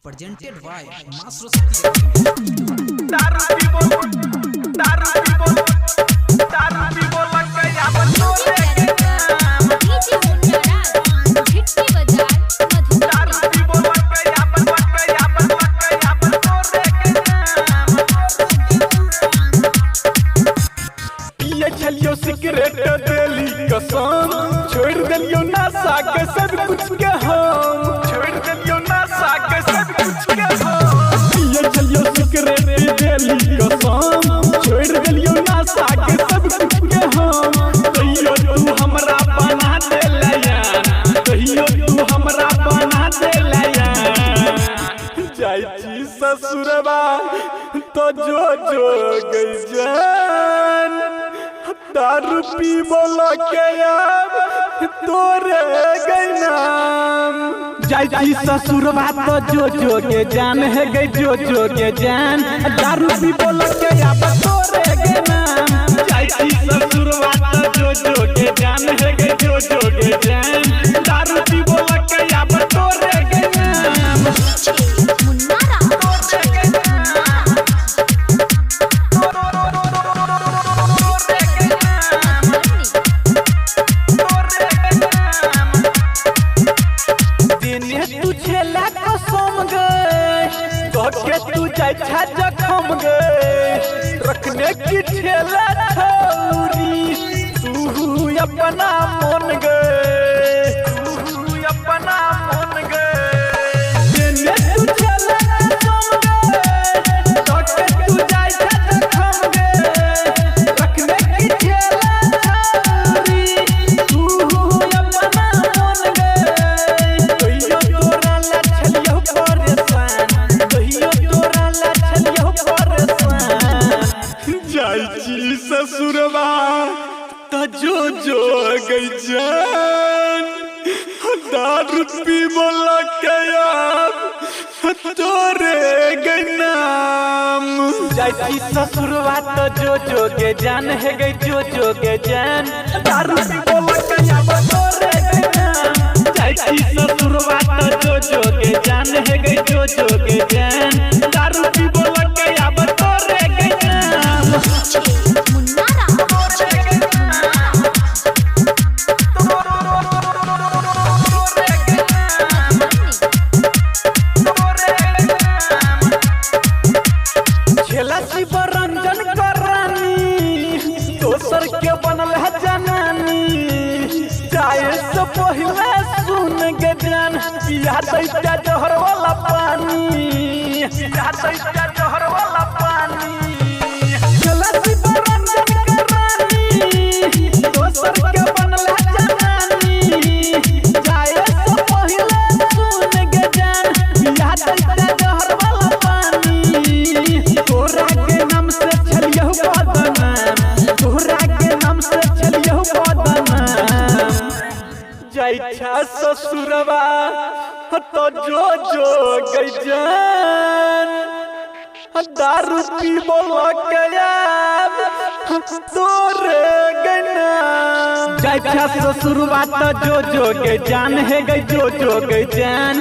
presented by Master Shakti. छलियो cigarette देली कसम छोड़ दिलियो नशा के सब कुछ के हम छोड़ दिलियो नशा के सब कुछ के हम ये छलियो सिगरेट देली कसम छोड़ दिलियो नशा के सब कुछ के हम कहियो तू हमरा बना दे लया कहियो तू हमरा बना दे लया जाई छी ससुरबा तो जो गई जान दारू पी बोला के अब तोरे गई नाम जाई ससुरबा तो जो के जान है गई जो के जान दारू पी बोला के अब तोरे गई नाम जाई ससुरबा तो जो के जान है गई जो के जान दारू पी बोला के अब तोरे गई नाम के तू जाय छा जखम गे रखने की ठेला छौरी तू अपना मन गे तू अपना मन गे देने तू ठेला छौम गे के तू जाय छा जखम गे रखने की ठेला छौरी तू अपना मन गे कहियो तोरा ला छलियो परेशान जाई ससुरबा तो जो गई जान दारू पी बोला के अब तोरे गई नाम जाई ससुरबा तो जो के जान है गई जो के जान दारू पी बोला के अब तोरे गई नाम जाई ससुरबा तो जो के जान है गई जो के जान दारू पी बोला के अब तोरे गई नाम रंजन करानी दोसर के बनल है जनानी चाहे से पहले सुन के जान पिया दैता जहर वाला पानी पिया दैता जहर वाला पानी रंजन करानी दोसर के बनल है जनानी चाहे से पहले सुन के जान पिया दैता जहर वाला पानी तोरा के नाम से छलियो बदनाम तोरा के नाम से छलियो बदनाम जाई छा ससुरबा तो जो गई जान दारू पी बोला के अब तोरे गई नाम जाई छा ससुरबा तो जो के जान है गई जो गई जान